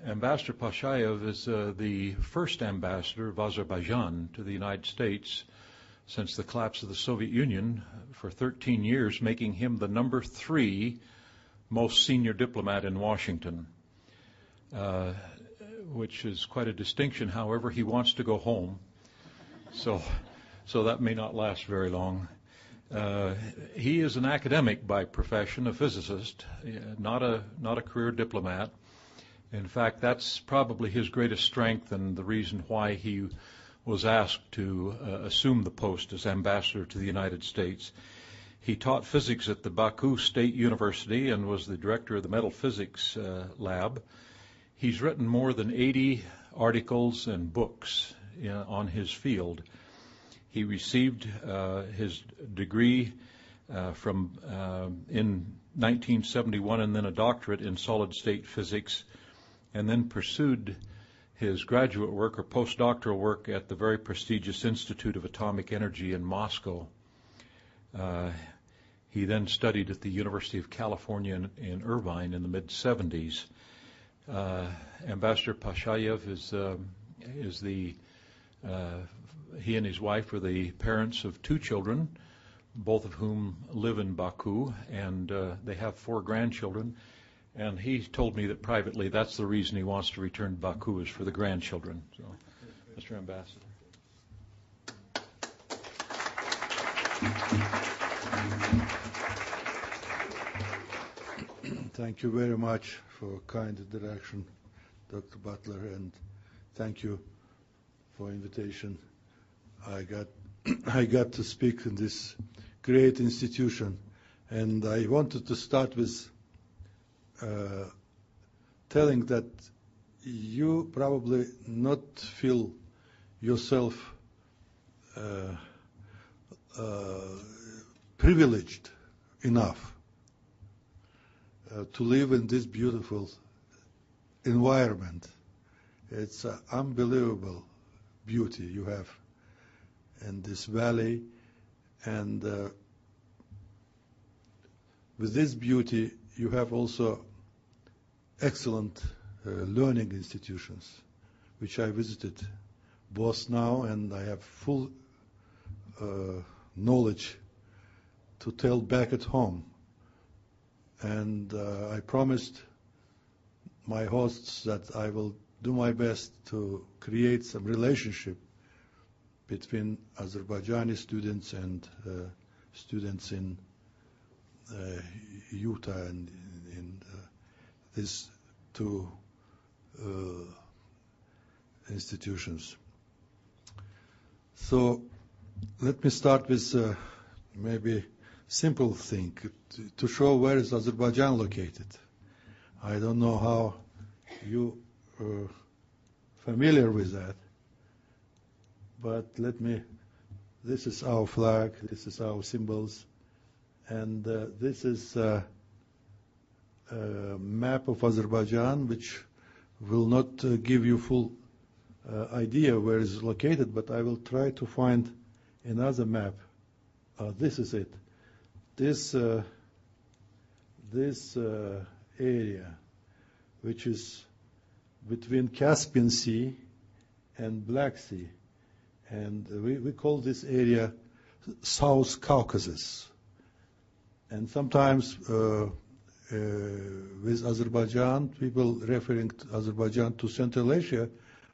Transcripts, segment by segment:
Ambassador Pashayev is the first ambassador of Azerbaijan to the United States since the collapse of the Soviet Union for 13 years, making him the number 3 most senior diplomat in Washington, which is quite a distinction. However, he wants to go home, so that may not last very long. He is an academic by profession, a physicist, not a career diplomat. In fact, that's probably his greatest strength and the reason why he was asked to assume the post as ambassador to the United States. He taught physics at the Baku State University and was the director of the metal physics lab. He's written more than 80 articles and books on his field. He received his degree in 1971 and then a doctorate in solid state physics, and then pursued his graduate work or postdoctoral work at the very prestigious Institute of Atomic Energy in Moscow. He then studied at the University of California in Irvine in the mid-70s. Ambassador Pashayev he and his wife are the parents of 2 children, both of whom live in Baku, and they have 4 grandchildren. And he told me that privately that's the reason he wants to return to Baku is for the grandchildren. So, Mr. Ambassador. Thank you very much for kind introduction, Dr. Butler, and thank you for invitation. I got to speak in this great institution, and I wanted to start with telling that you probably not feel yourself privileged enough to live in this beautiful environment. It's an unbelievable beauty you have in this valley, and with this beauty you have also excellent learning institutions, which I visited both now, and I have full knowledge to tell back at home. And I promised my hosts that I will do my best to create some relationship between Azerbaijani students and students in Utah and in these 2 institutions. So let me start with maybe simple thing to show where is Azerbaijan located. I don't know how you are familiar with that, but this is our flag, this is our symbols, and this is a map of Azerbaijan, which will not give you full idea where it's located, but I will try to find another map. This is it. This area, which is between Caspian Sea and Black Sea, and we call this area South Caucasus. And sometimes with Azerbaijan, people referring to Azerbaijan to Central Asia,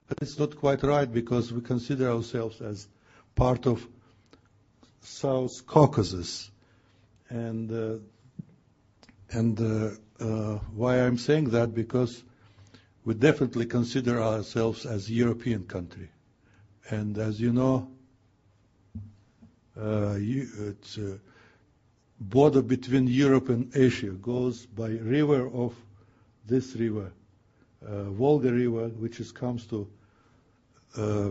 but it's not quite right because we consider ourselves as part of South Caucasus. And why I'm saying that, because we definitely consider ourselves as a European country. And as you know, it's a border between Europe and Asia goes by river of this river, Volga River, which comes to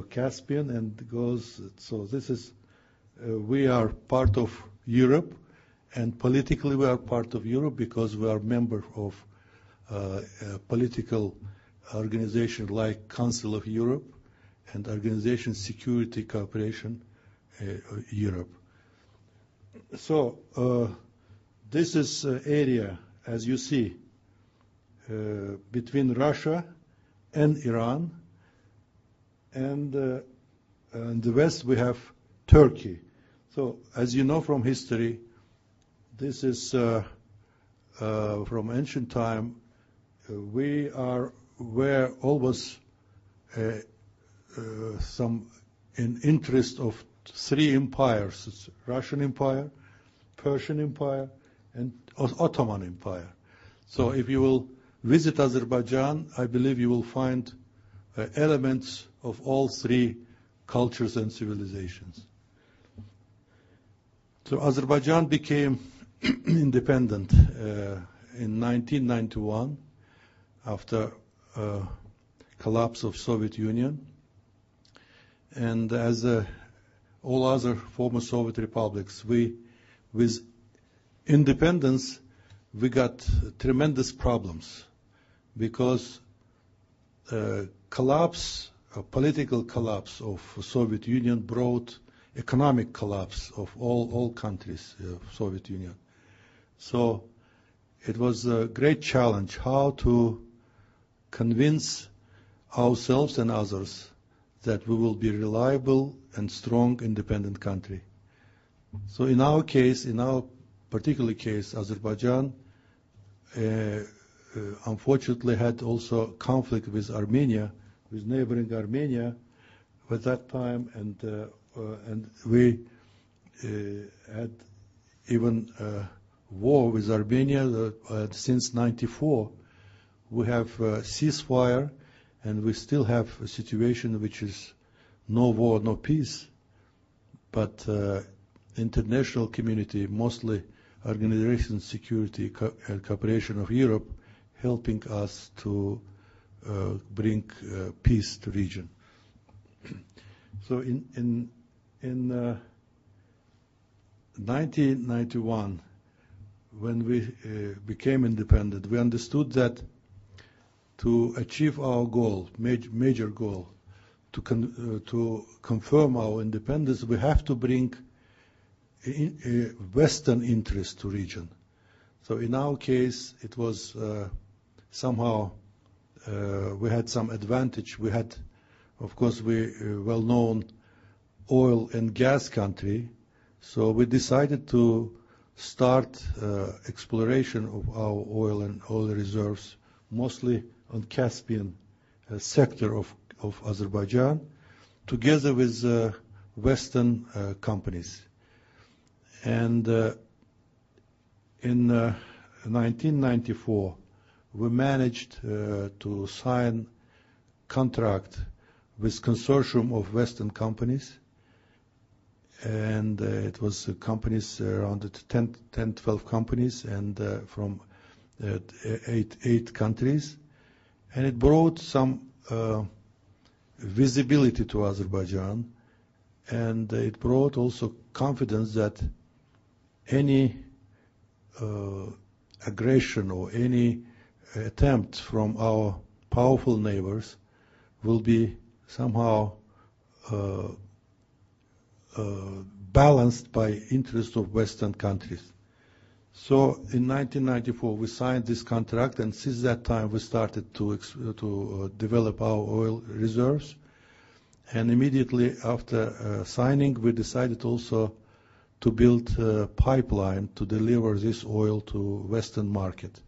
Caspian and goes. So this is we are part of Europe, and politically we are part of Europe because we are member of a political organization like Council of Europe and Organization Security Cooperation Europe. So this is area, as you see, between Russia and Iran. And in the west we have Turkey. So as you know from history, this is from ancient time. We were always some in interest of three empires: it's Russian Empire, Persian Empire, and Ottoman Empire. So if you will visit Azerbaijan, I believe you will find elements of all three cultures and civilizations. So Azerbaijan became independent in 1991 after collapse of Soviet Union. And as all other former Soviet republics, with independence, we got tremendous problems because political collapse of Soviet Union brought economic collapse of all countries of Soviet Union. So it was a great challenge how to convince ourselves and others that we will be reliable and strong independent country. So in our case, in our particular case, Azerbaijan unfortunately had also conflict with Armenia, with neighboring Armenia at that time, and we had even war with Armenia since '94. We have ceasefire, and we still have a situation which is no war, no peace. But international community, mostly Organization Security and Cooperation of Europe, helping us to bring peace to region. So in 1991, when we became independent, we understood that to achieve our goal, major goal, to confirm our independence, we have to bring Western interest to region. So in our case, it was somehow we had some advantage. We had, of course, we well-known oil and gas country, so we decided to start exploration of our oil and oil reserves, mostly on Caspian sector of Azerbaijan, together with Western companies. And in 1994, we managed to sign contract with consortium of Western companies, and it was companies around 10-12 companies, and from eight countries, and it brought some visibility to Azerbaijan, and it brought also confidence that any aggression or any attempt from our powerful neighbors will be somehow balanced by interest of Western countries. So in 1994 we signed this contract, and since that time we started to develop our oil reserves. And immediately after signing, we decided also to build a pipeline to deliver this oil to Western market,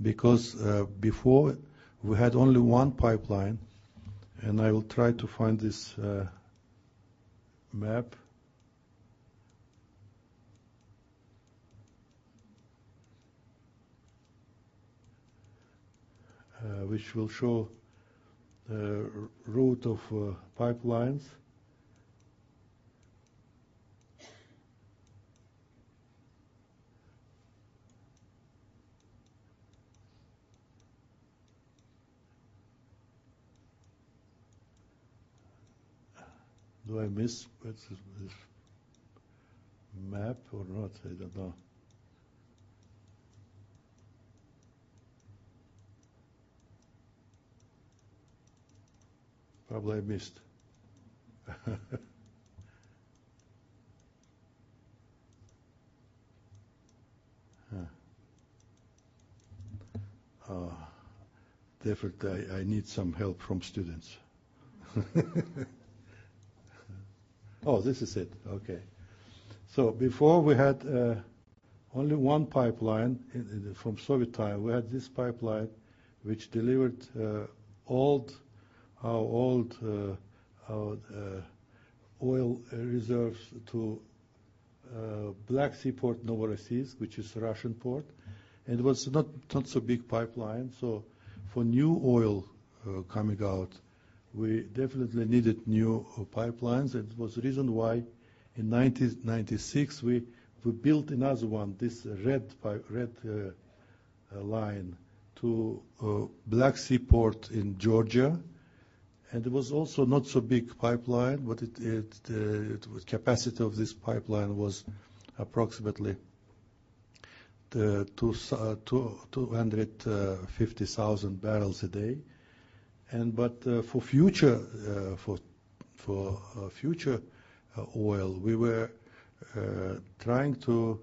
because before we had only one pipeline, and I will try to find this map. Which will show the route of pipelines. Do I miss this map or not? I don't know. Probably I missed. definitely I need some help from students. Oh, this is it. Okay. So before we had only one pipeline from Soviet time. We had this pipeline which delivered our old oil reserves to Black Sea port Novorossiysk, which is Russian port, and it was not so big pipeline. So for new oil coming out, we definitely needed new pipelines. It was the reason why in 1996 we built another one, this red line to Black Sea port in Georgia. And it was also not so big pipeline, but the capacity of this pipeline was approximately 250,000 barrels a day. But for future oil, we were trying to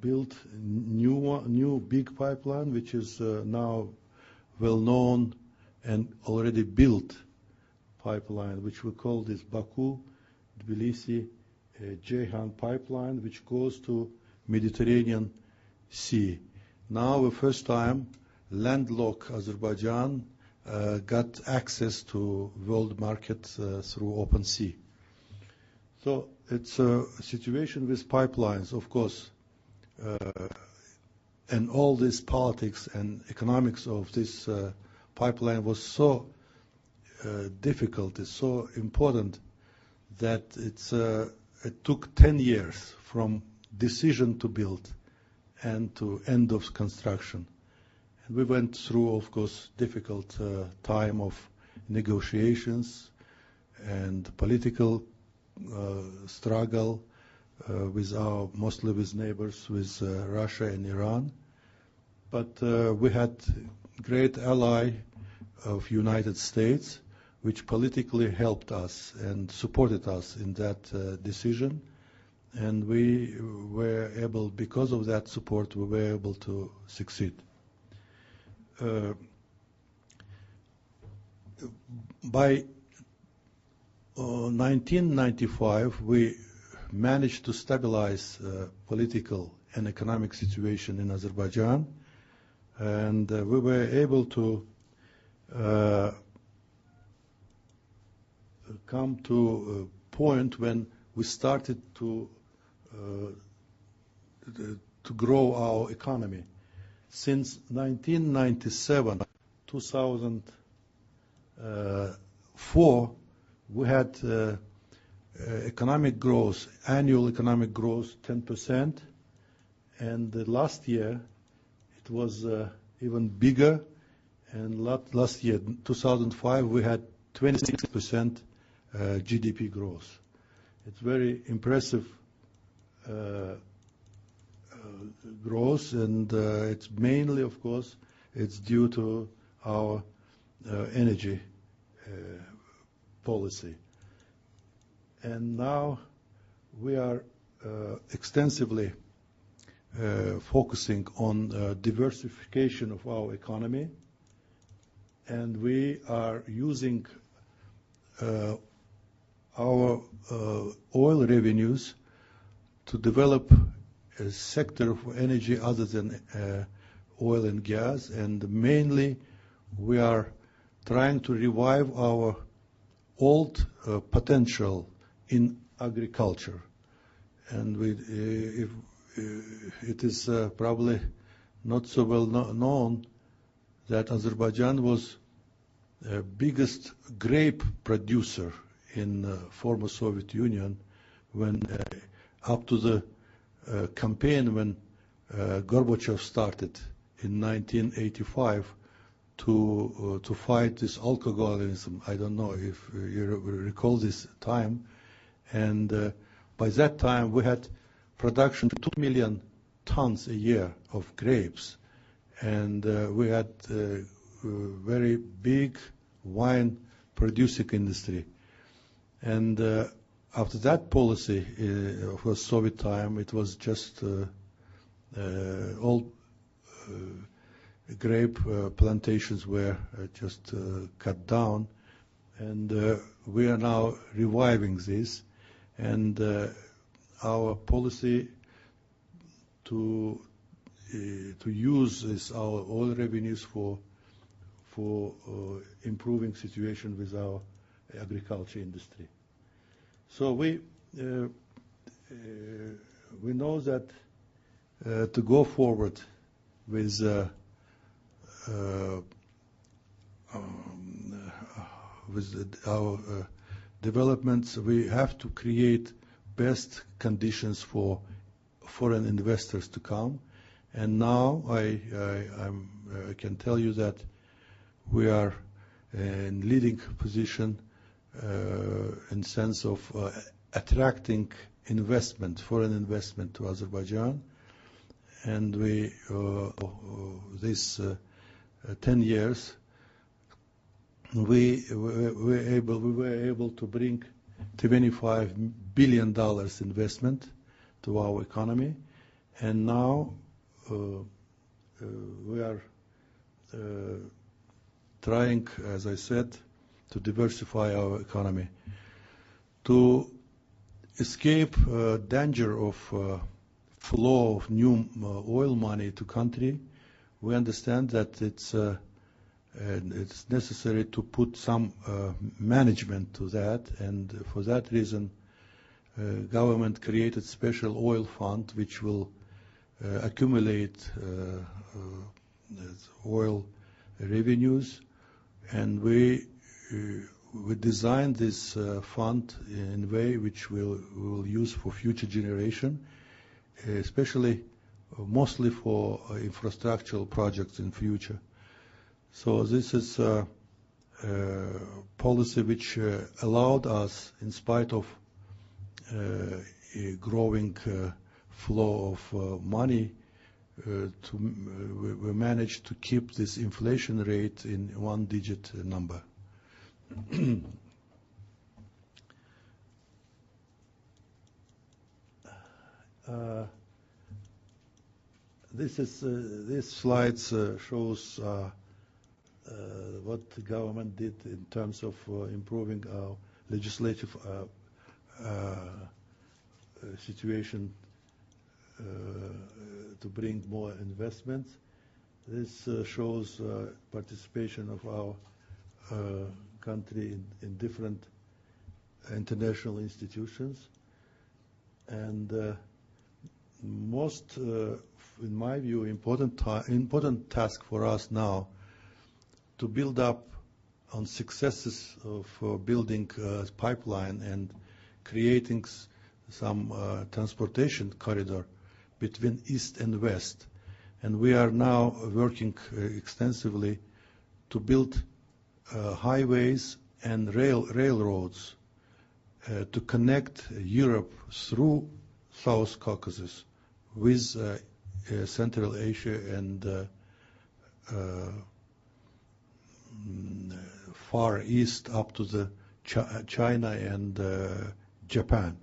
build new big pipeline, which is now well known and already built pipeline, which we call this Baku-Tbilisi-Ceyhan pipeline, which goes to Mediterranean Sea. Now, the first time, landlocked Azerbaijan got access to world market through open sea. So it's a situation with pipelines, of course, and all this politics and economics of this pipeline was so difficult, it's so important that it took 10 years from decision to build and to end of construction. And we went through, of course, difficult time of negotiations and political struggle mostly with neighbors, with Russia and Iran. But we had great ally of United States, which politically helped us and supported us in that decision. And we were able, because of that support, we were able to succeed. By 1995, we managed to stabilize political and economic situation in Azerbaijan, and we were able to come to a point when we started to grow our economy. Since 1997, 2004, we had economic growth, annual economic growth, 10%, and last year it was even bigger. And last year, 2005, we had 26% GDP growth. It's very impressive growth, and it's mainly, of course, it's due to our energy policy. And now we are extensively focusing on diversification of our economy, and we are using our oil revenues to develop a sector of energy other than oil and gas, and mainly we are trying to revive our old potential in agriculture. And it is probably not so well known that Azerbaijan was the biggest grape producer in former Soviet Union when up to the campaign when Gorbachev started in 1985 to fight this alcoholism. I don't know if you recall this time. And by that time, we had production 2 million tons a year of grapes. And we had a very big wine producing industry. And after that policy, of course, Soviet time, it was just all grape plantations were just cut down, and we are now reviving this, and our policy to use our oil revenues for improving situation with our agriculture industry. So we know that to go forward with our developments, we have to create best conditions for foreign investors to come. And now I can tell you that we are in leading position in sense of attracting investment, foreign investment to Azerbaijan. And we, this 10 years, we were able to bring $25 billion investment to our economy, and now we are trying, as I said, to diversify our economy. To escape danger of flow of new oil money to country, we understand that it's necessary to put some management to that, and for that reason, government created special oil fund which will accumulate oil revenues, and we designed this fund in a way which we will use for future generation, especially mostly for infrastructural projects in future. So this is a policy which allowed us, in spite of a growing flow of money, we managed to keep this inflation rate in one-digit number. This slides shows what the government did in terms of improving our legislative situation to bring more investments. This shows participation of our country in different international institutions, and most, in my view, important task for us now to build up on successes of building a pipeline and creating some transportation corridor between East and West. And we are now working extensively to build highways and railroads to connect Europe through South Caucasus with Central Asia and Far East up to the China and Japan.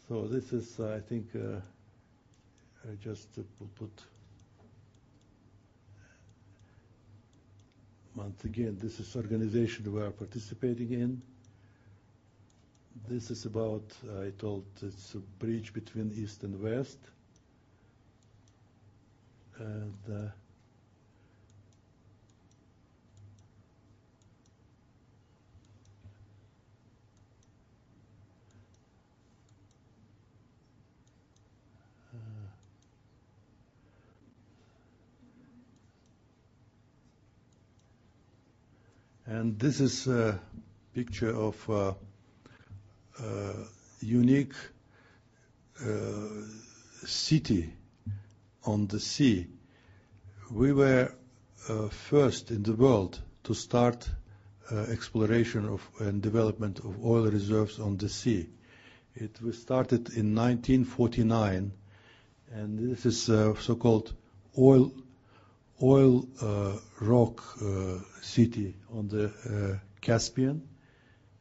So this is, I think, I just will put once again, this is organization we are participating in. This is about, I told, it's a bridge between East and West. And and this is a picture of unique city on the sea. We were first in the world to start exploration of and development of oil reserves on the sea. It was started in 1949, and this is so-called oil rock city on the Caspian,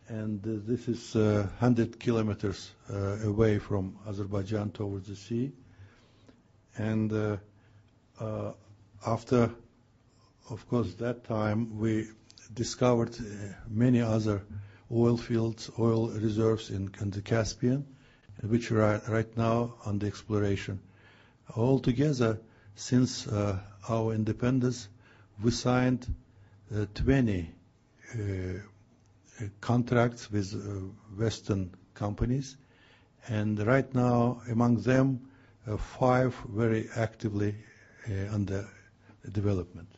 and this is 100 kilometers away from Azerbaijan towards the sea. And after, of course, that time, we discovered many other oil fields, oil reserves in the Caspian, which are right now under exploration. Altogether, since our independence, we signed 20 contracts with Western companies, and right now, among them, 5 very actively under development.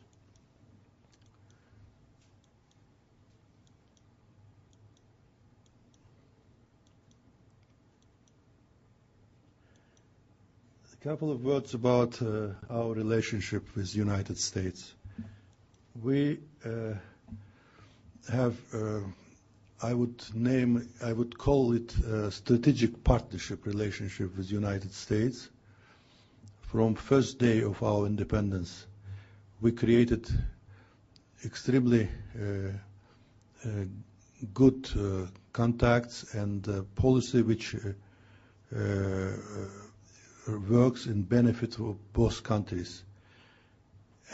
A couple of words about our relationship with the United States. We have, I would call it a strategic partnership relationship with the United States. From first day of our independence, we created extremely good contacts and policy which works in benefit of both countries.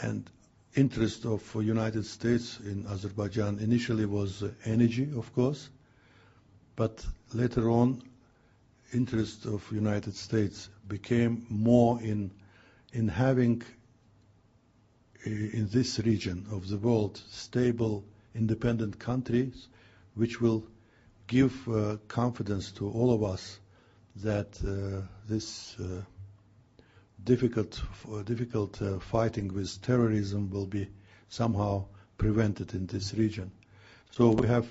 And interest of the United States in Azerbaijan initially was energy, of course, but later on, interest of the United States became more in having in this region of the world stable, independent countries, which will give confidence to all of us that this difficult fighting with terrorism will be somehow prevented in this region. So we have,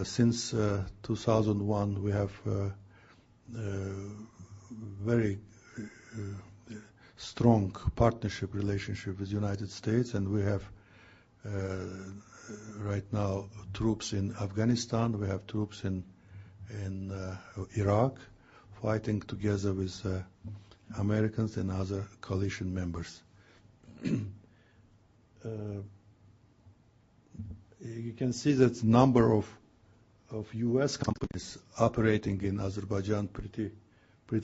since 2001, we have very strong partnership relationship with the United States, and we have right now troops in Afghanistan, we have troops in Iraq, fighting together with Americans and other coalition members. You can see that the number of U.S. companies operating in Azerbaijan pretty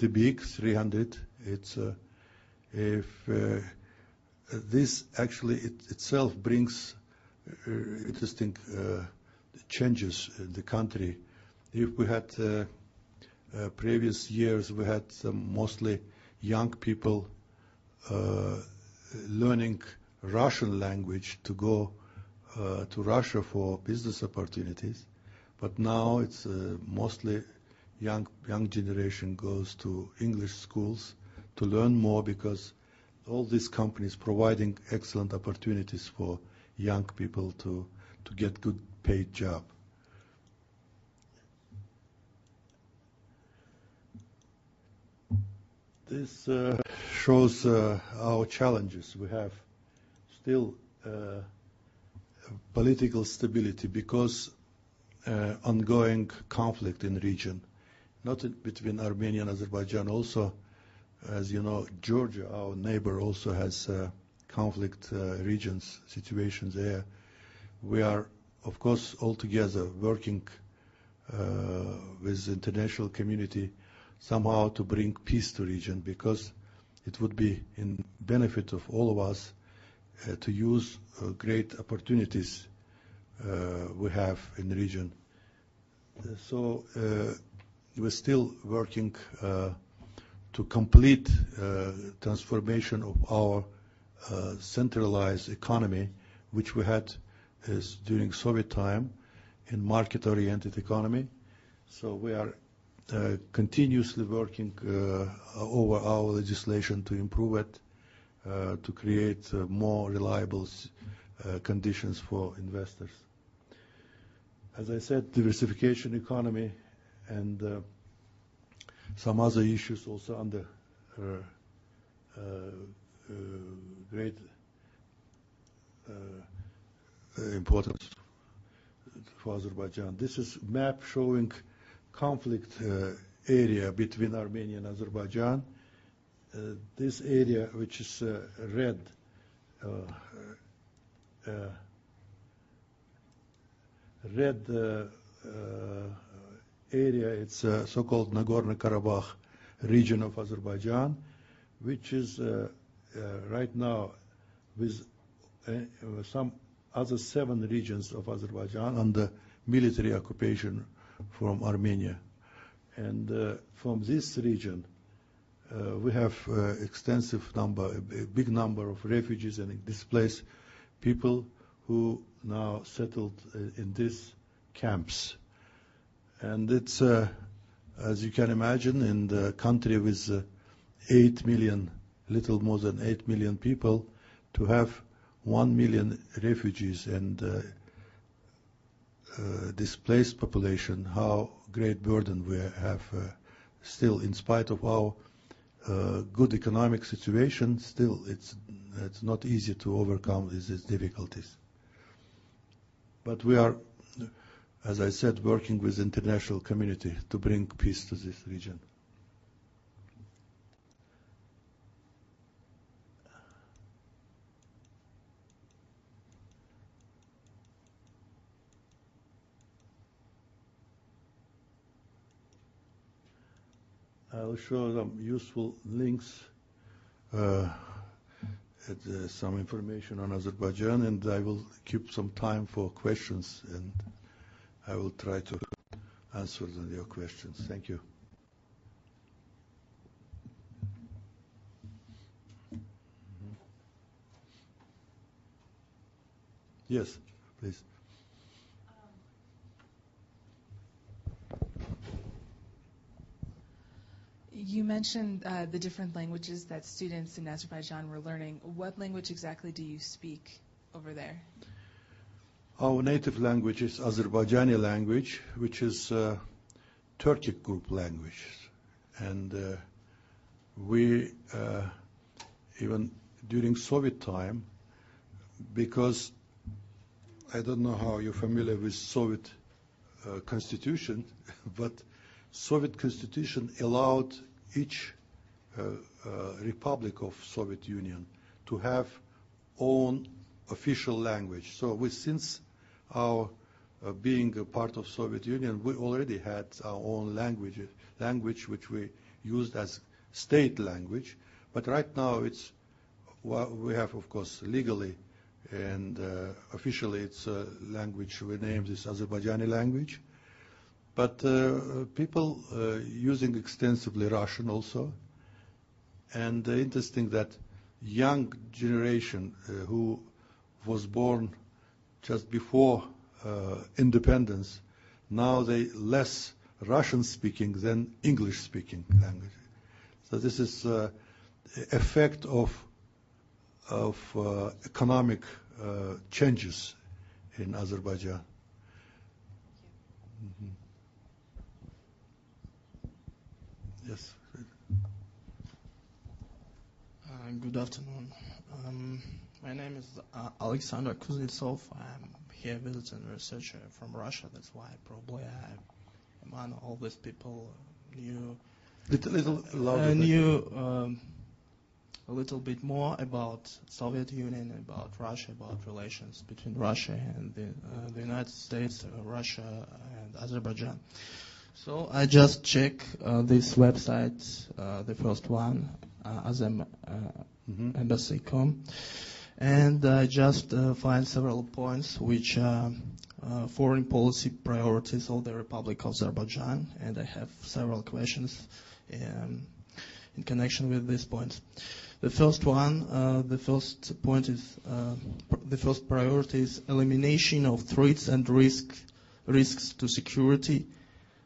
big, 300. It's if this actually itself brings interesting changes in the country. If we had previous years, we had mostly young people learning Russian language to go to Russia for business opportunities, but now it's mostly young generation goes to English schools to learn more, because all these companies providing excellent opportunities for young people to get good paid job. This shows our challenges. We have still political stability because ongoing conflict in the region, not between Armenia and Azerbaijan. Also, as you know, Georgia, our neighbor, also has conflict regions, situations there. We are, of course, all together working with the international community somehow to bring peace to the region, because it would be in benefit of all of us to use great opportunities we have in the region. So we're still working to complete transformation of our centralized economy, which we had during Soviet time, in market-oriented economy. So we are continuously working over our legislation to improve it, to create more reliable conditions for investors. As I said, diversification economy and some other issues also under great importance for Azerbaijan. This is a map showing conflict area between Armenia and Azerbaijan. This area, which is red, area, it's so-called Nagorno-Karabakh region of Azerbaijan, which is right now with some other 7 regions of Azerbaijan under military occupation from Armenia. And from this region, we have extensive number, a big number of refugees and displaced people who now settled in these camps. And it's, as you can imagine, in the country with 8 million, little more than 8 million people, to have 1 million refugees and displaced population, how great burden we have still, in spite of our good economic situation, still it's not easy to overcome these difficulties. But we are, as I said, working with the international community to bring peace to this region. I will show some useful links, some information on Azerbaijan, and I will keep some time for questions, and I will try to answer your questions. Thank you. Yes, please. You mentioned the different languages that students in Azerbaijan were learning. What language exactly do you speak over there? Our native language is Azerbaijani language, which is Turkic group language. And we, even during Soviet time, because I don't know how you're familiar with Soviet constitution, but Soviet constitution allowed each republic of Soviet Union to have own official language. So since our being a part of Soviet Union, we already had our own language which we used as state language. But right now we have, of course, legally and officially it's a language we named this Azerbaijani language. But people using extensively Russian also. And interesting that young generation who was born just before independence, now they less Russian speaking than English speaking language. So this is effect of economic changes in Azerbaijan. Mm-hmm. Yes. Good afternoon. My name is Alexander Kuznetsov. I'm here visiting researcher from Russia. That's why probably I'm among all these people knew a little bit more about Soviet Union, about Russia, about relations between Russia and the United States, Russia and Azerbaijan. So I just check this website, the first one, Embassy.com, and I just find several points which are foreign policy priorities of the Republic of Azerbaijan, and I have several questions in connection with these points. The first one, the first point is the first priority is elimination of threats and risks to security,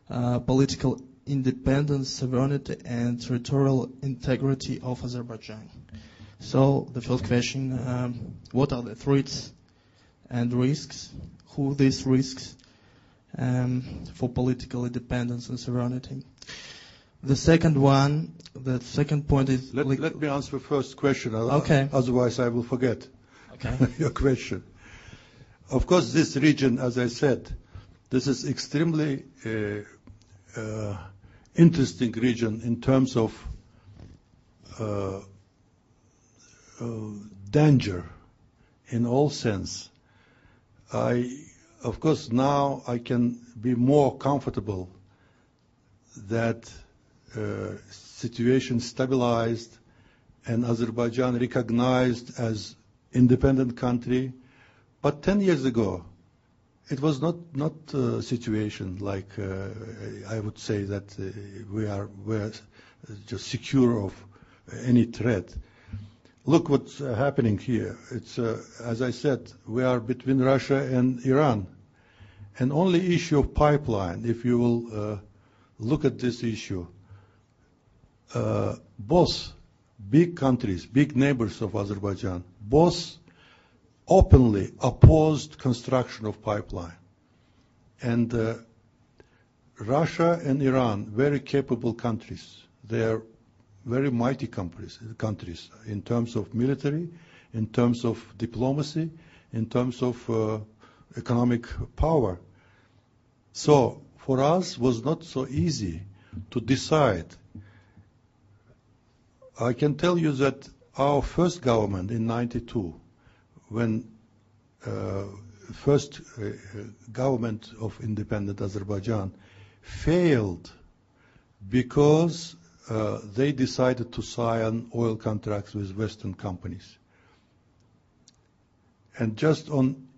political independence, sovereignty, and territorial integrity of Azerbaijan. So the first question, what are the threats and risks? Who these risks for political independence and sovereignty? The second point is... Let me answer the first question, okay. Otherwise I will forget okay. your question. Of course, this region, as I said, this is extremely interesting region in terms of danger in all sense. Of course, now I can be more comfortable that situation stabilized and Azerbaijan recognized as independent country. But 10 years ago, it was not a situation like I would say that we're just secure of any threat. Look what's happening here. It's as I said, we are between Russia and Iran, and only issue of pipeline. If you will look at this issue, both big countries, big neighbors of Azerbaijan, both openly opposed construction of pipeline. And Russia and Iran, very capable countries. They are very mighty countries in terms of military, in terms of diplomacy, in terms of economic power. So for us, it was not so easy to decide. I can tell you that our first government in '92, when first government of independent Azerbaijan failed because they decided to sign oil contracts with Western companies. And just on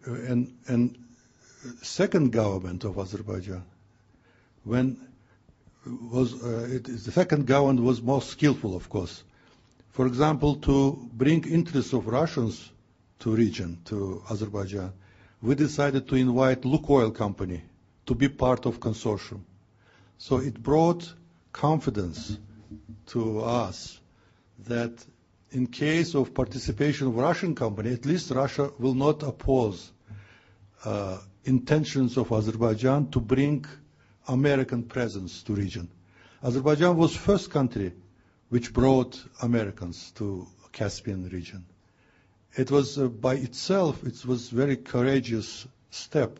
and second government of Azerbaijan, when the second government was more skillful, of course. For example, to bring interests of Russians to region, to Azerbaijan, we decided to invite Lukoil company to be part of consortium. So it brought confidence to us that in case of participation of Russian company, at least Russia will not oppose intentions of Azerbaijan to bring American presence to region. Azerbaijan was first country which brought Americans to Caspian region. It was by itself, it was very courageous step,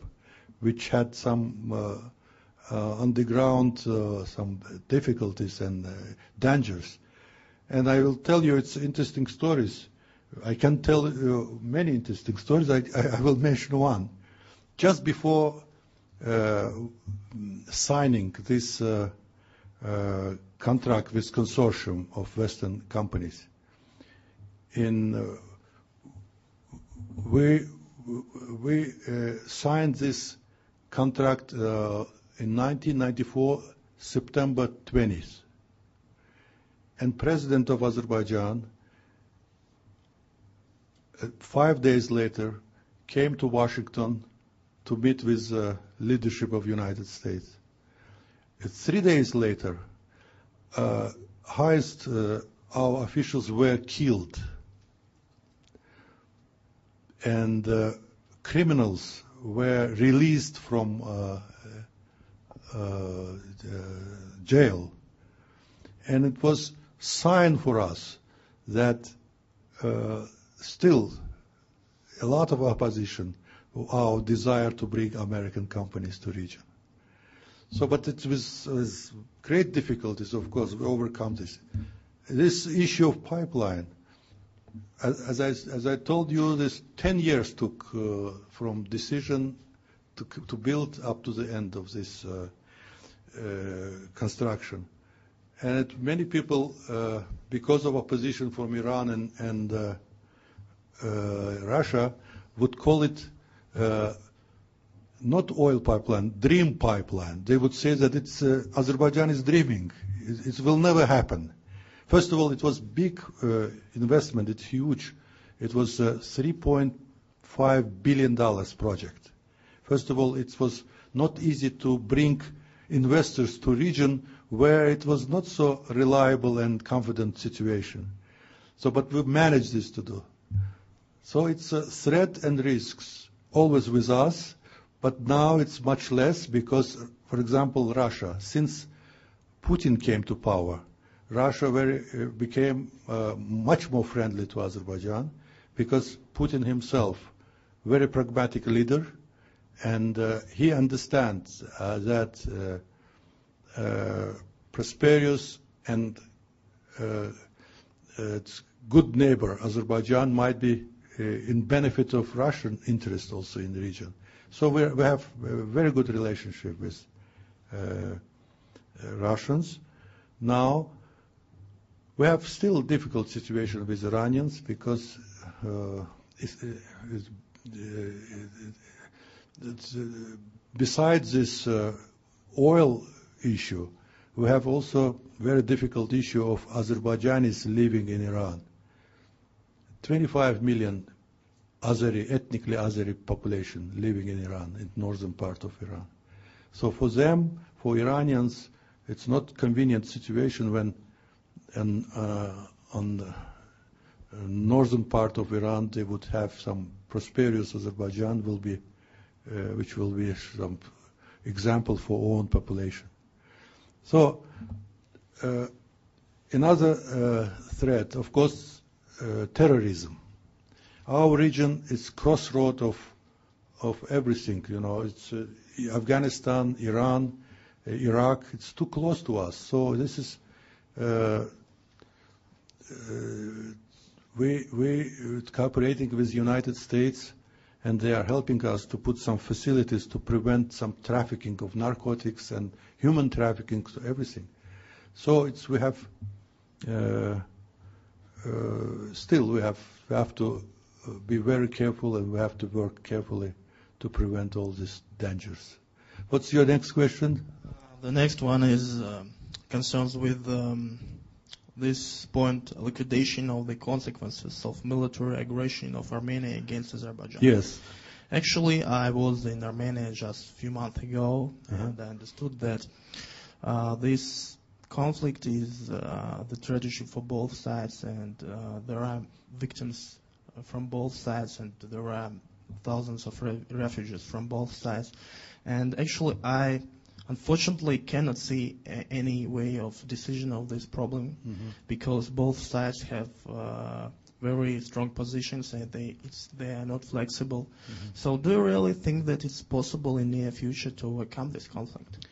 which had some on the ground some difficulties and dangers. And I will tell you, it's interesting stories. I can tell you many interesting stories. I will mention one. Just before signing this contract with consortium of Western companies, we signed this contract in 1994, September 20th. And President of Azerbaijan, 5 days later, came to Washington to meet with leadership of United States. 3 days later, highest our officials were killed, and criminals were released from jail. And it was sign for us that still a lot of opposition, our desire to bring American companies to region. So, but it was with great difficulties, of course, we overcome this. This issue of pipeline, as I told you, this 10 years took from decision to build up to the end of this construction. And many people, because of opposition from Iran and Russia, would call it not oil pipeline, dream pipeline. They would say that it's Azerbaijan is dreaming. It will never happen. First of all, it was big investment. It's huge. It was a $3.5 billion project. First of all, it was not easy to bring investors to region where it was not so reliable and confident situation. So, but we managed this to do. So it's a threat and risks always with us, but now it's much less because, for example, Russia, since Putin came to power, Russia became much more friendly to Azerbaijan because Putin himself, very pragmatic leader, and he understands that prosperous and good neighbor Azerbaijan might be in benefit of Russian interest also in the region. So we have a very good relationship with Russians. Now We have still a difficult situation with Iranians because besides this oil issue, we have also very difficult issue of Azerbaijanis living in Iran. 25 million ethnically Azeri population living in Iran, in northern part of Iran. So for them, for Iranians, it's not convenient situation when on the northern part of Iran they would have some prosperous Azerbaijan which will be some example for own population. So another threat, of course, terrorism. Our region is crossroad of everything. You know, it's Afghanistan, Iran, Iraq. It's too close to us. So this is we cooperating with the United States, and they are helping us to put some facilities to prevent some trafficking of narcotics and human trafficking, so everything. So we have still we have to be very careful, and we have to work carefully to prevent all these dangers. What's your next question? The next one is concerns with this point, liquidation of the consequences of military aggression of Armenia against Azerbaijan. Yes. Actually, I was in Armenia just a few months ago, and I understood that this conflict is the tragedy for both sides, and there are victims from both sides, and there are thousands of refugees from both sides. And actually, I unfortunately cannot see any way of decision of this problem, because both sides have very strong positions, and they are not flexible. So do you really think that it's possible in the near future to overcome this conflict?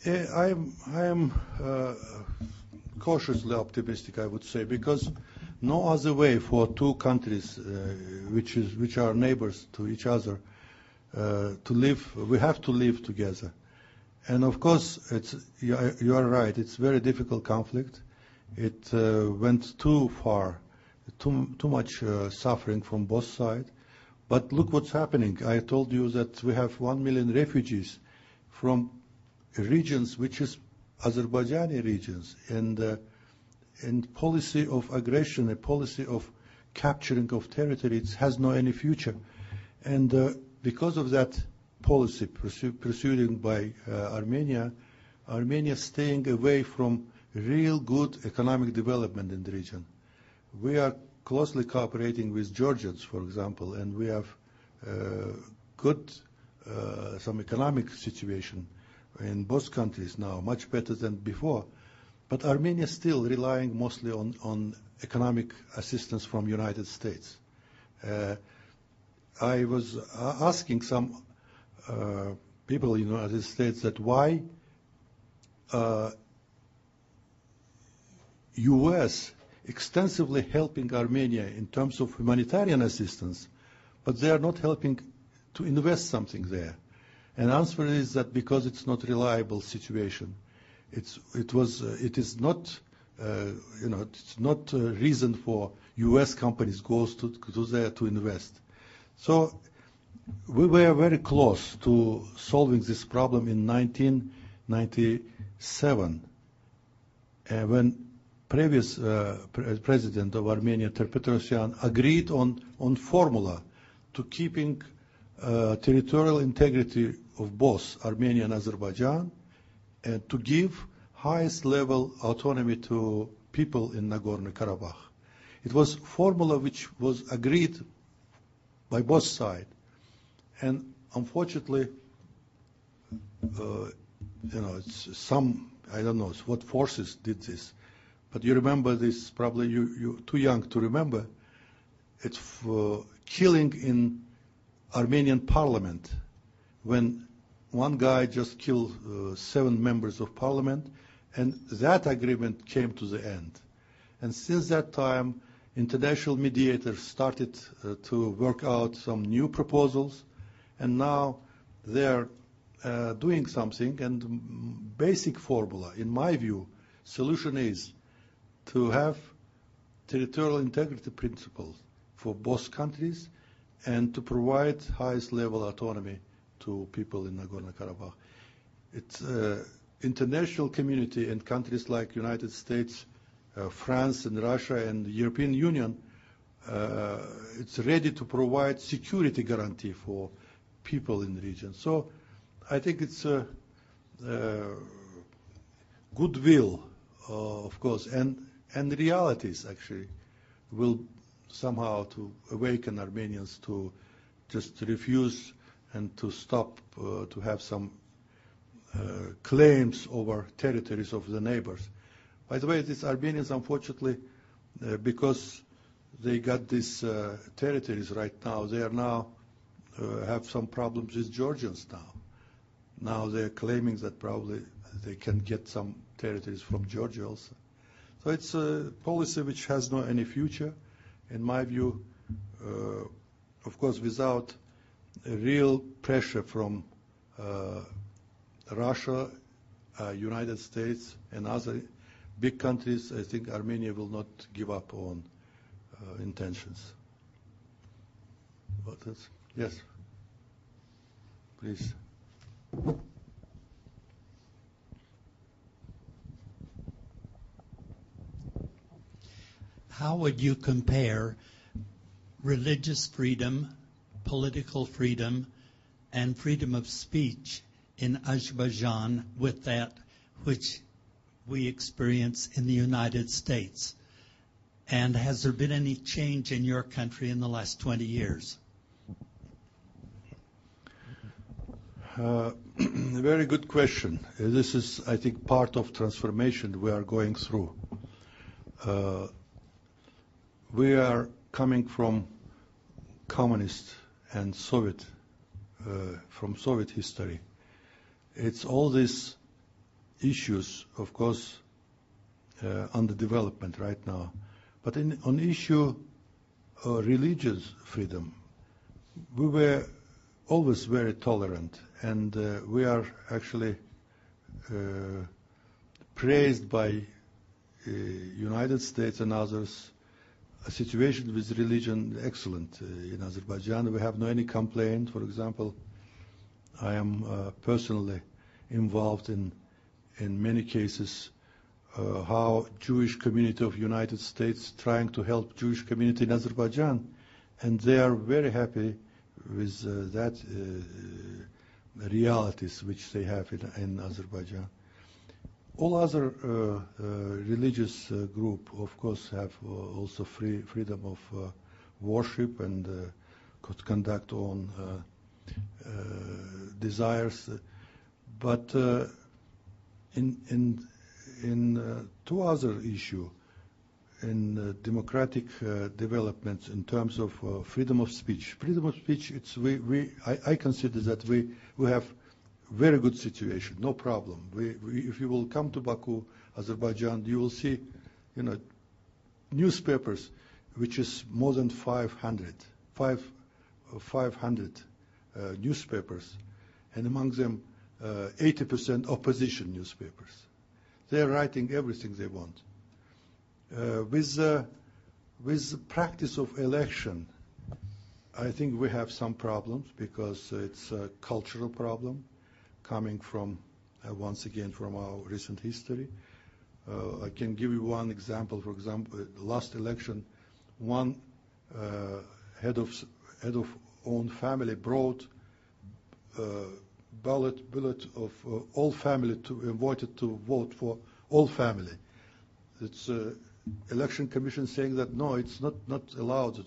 I am cautiously optimistic, I would say, because no other way for two countries which are neighbors to each other to live. We have to live together. And of course, you are right. It's very difficult conflict. It went too far, too much suffering from both sides. But look what's happening. I told you that we have 1 million refugees from regions which is Azerbaijani regions, and policy of aggression, a policy of capturing of territory, it has no any future. And because of that policy pursued by Armenia staying away from real good economic development in the region. We are closely cooperating with Georgians, for example, and we have good some economic situation in both countries now, much better than before. But Armenia is still relying mostly on economic assistance from United States. I was asking some people in the United States that why U.S. extensively helping Armenia in terms of humanitarian assistance, but they are not helping to invest something there. And the answer is that because it's not reliable situation. It is not it's not a reason for U.S. companies goes to there to invest. So we were very close to solving this problem in 1997, when previous president of Armenia, Petrosyan, agreed on formula to keeping territorial integrity of both Armenia and Azerbaijan, and to give highest level autonomy to people in Nagorno-Karabakh. It was formula which was agreed by both sides. And unfortunately, it's some, I don't know what forces did this, but you remember this, probably you're too young to remember. It's killing in Armenian parliament, when one guy just killed 7 members of parliament, and that agreement came to the end. And since that time, international mediators started to work out some new proposals, and now they are doing something. And basic formula, in my view, solution is to have territorial integrity principles for both countries and to provide highest level autonomy to people in Nagorno-Karabakh. It's international community and countries like United States, France and Russia and the European Union, it's ready to provide security guarantee for people in the region. So I think it's goodwill, of course, and realities actually will somehow to awaken Armenians to just refuse and to stop to have some claims over territories of the neighbors. By the way, these Armenians, unfortunately, because they got these territories right now, they are now have some problems with Georgians now. Now they're claiming that probably they can get some territories from Georgia also. So it's a policy which has no any future, in my view. Of course, without a real pressure from Russia, United States, and other big countries, I think Armenia will not give up on intentions. But that's, yes, please. How would you compare religious freedom, political freedom, and freedom of speech in Azerbaijan with that which we experience in the United States? And has there been any change in your country in the last 20 years? Very good question. This is, I think, part of transformation we are going through. We are coming from communist and Soviet, from Soviet history. It's all these issues, of course, under development right now. But on issue religious freedom, we were always very tolerant, and we are actually praised by United States and others. A situation with religion excellent in Azerbaijan. We have no any complaint. For example, I am personally involved in many cases how Jewish community of United States trying to help Jewish community in Azerbaijan, and they are very happy with that realities which they have in Azerbaijan. All other religious group, of course, have also freedom of worship and could conduct own desires. But in two other issues, in democratic developments in terms of freedom of speech. Freedom of speech, I consider that we have very good situation, no problem. If you will come to Baku, Azerbaijan, you will see, newspapers, which is more than 500 newspapers, and among them 80% opposition newspapers. They are writing everything they want. With the practice of election, I think we have some problems because it's a cultural problem coming from, once again, from our recent history. I can give you one example. For example, last election, one head of own family brought ballot of all family to voted to vote for all family. It's election commission saying that no, it's not allowed.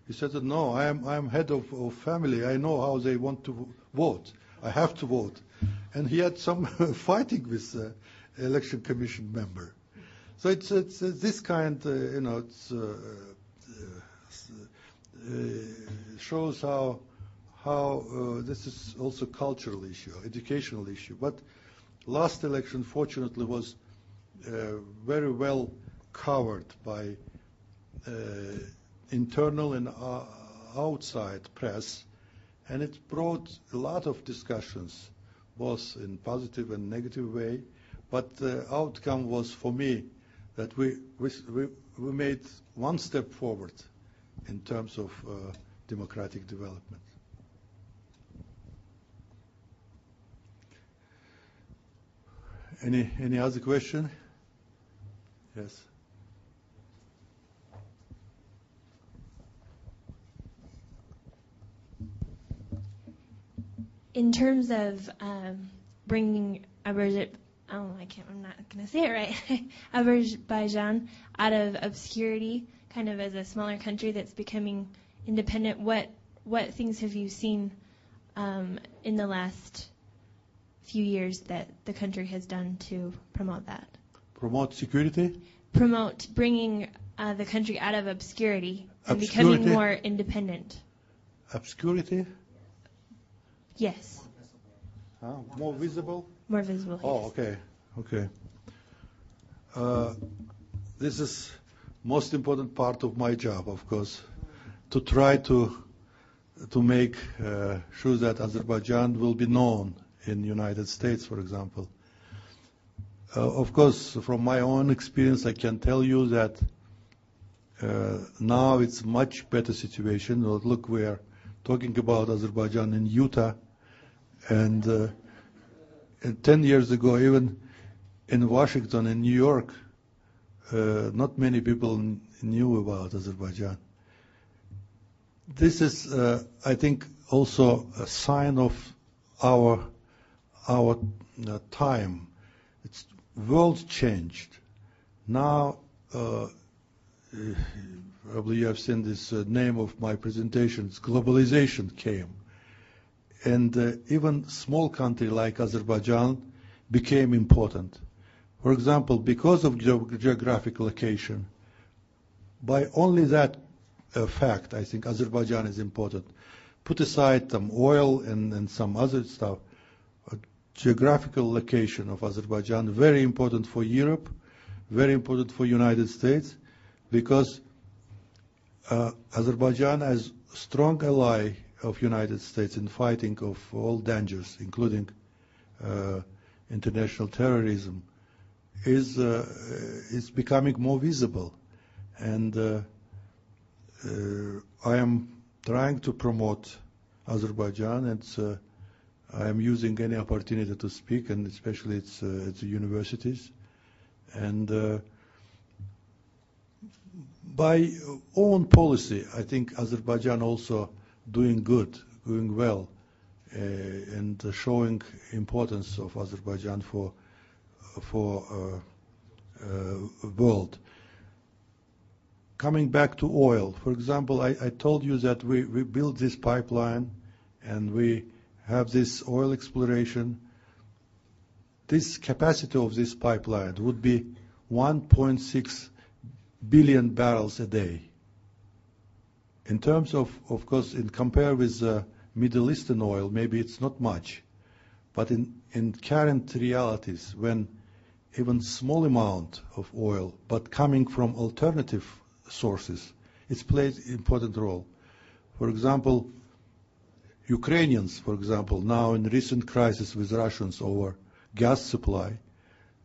He said that no, I am head of family. I know how they want to vote. I have to vote. And he had some fighting with election commission member. So it's this kind, shows how this is also cultural issue, educational issue. But last election, fortunately, was very well covered by internal and outside press, and it brought a lot of discussions, both in positive and negative way. But the outcome was, for me, that we made one step forward in terms of democratic development. Any other question? Yes. In terms of bringing I'm not going to say it right, Azerbaijan out of obscurity, kind of as a smaller country that's becoming independent, what things have you seen in the last few years that the country has done to promote that? Promote security? Promote bringing the country out of obscurity and becoming more independent. Obscurity? Yes. More visible? More visible. Oh, yes. okay. This is most important part of my job, of course, to try to make sure that Azerbaijan will be known in the United States, for example. Of course, from my own experience, I can tell you that now it's much better situation. Look, we are talking about Azerbaijan in Utah, and 10 years ago, even in Washington, in New York, not many people knew about Azerbaijan. This is, I think, also a sign of our time. It's world changed. Now, probably you have seen this name of my presentation. It's globalization came. And even small country like Azerbaijan became important. For example, because of geographic location, by only that fact, I think Azerbaijan is important. Put aside some oil and some other stuff. Geographical location of Azerbaijan, very important for Europe, very important for United States, because Azerbaijan has strong ally of United States in fighting of all dangers, including international terrorism, is becoming more visible. And I am trying to promote Azerbaijan, and I am using any opportunity to speak, and especially at the universities. And by own policy, I think Azerbaijan also doing good, doing well, and showing importance of Azerbaijan for world. Coming back to oil, for example, I told you that we built this pipeline and we have this oil exploration. This capacity of this pipeline would be 1.6 billion barrels a day. In terms of course, in compare with Middle Eastern oil, maybe it's not much. But in current realities, when even small amount of oil, but coming from alternative sources, it plays important role. For example, Ukrainians, for example, now in recent crisis with Russians over gas supply,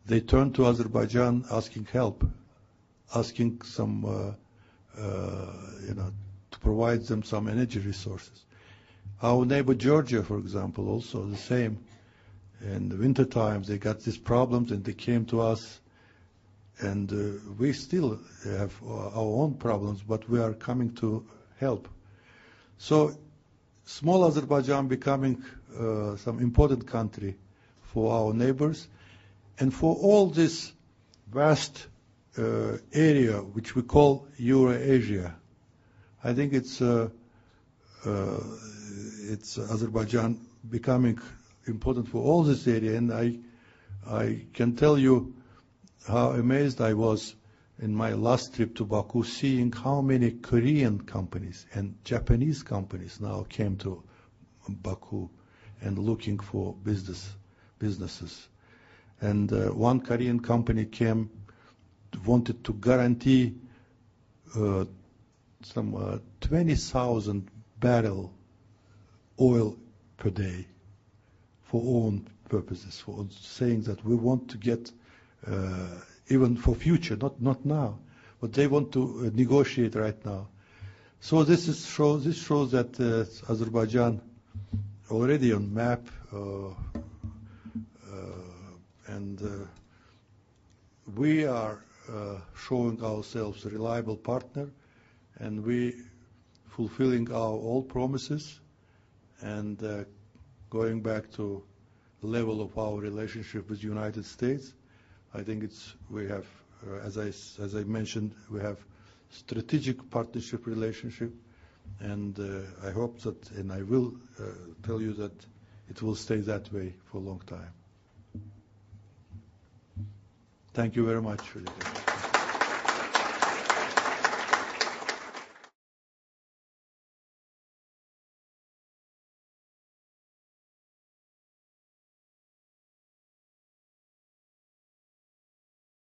they turn to Azerbaijan asking help, asking some, to provide them some energy resources. Our neighbor Georgia, for example, also the same. In the winter times, they got these problems and they came to us. And we still have our own problems, but we are coming to help. So small Azerbaijan becoming some important country for our neighbors. And for all this vast area, which we call Eurasia, I think it's Azerbaijan becoming important for all this area. And I can tell you how amazed I was in my last trip to Baku, seeing how many Korean companies and Japanese companies now came to Baku and looking for businesses. And one Korean company wanted to guarantee some 20,000 barrel oil per day for own purposes, for saying that we want to get even for future, not now, but they want to negotiate right now. So this shows that Azerbaijan already on map, and we are showing ourselves a reliable partner, and we fulfilling our all promises, and going back to the level of our relationship with the United States. I think we have, as I mentioned, we have strategic partnership relationship, and I hope that, and I will tell you that it will stay that way for a long time. Thank you very much for your attention.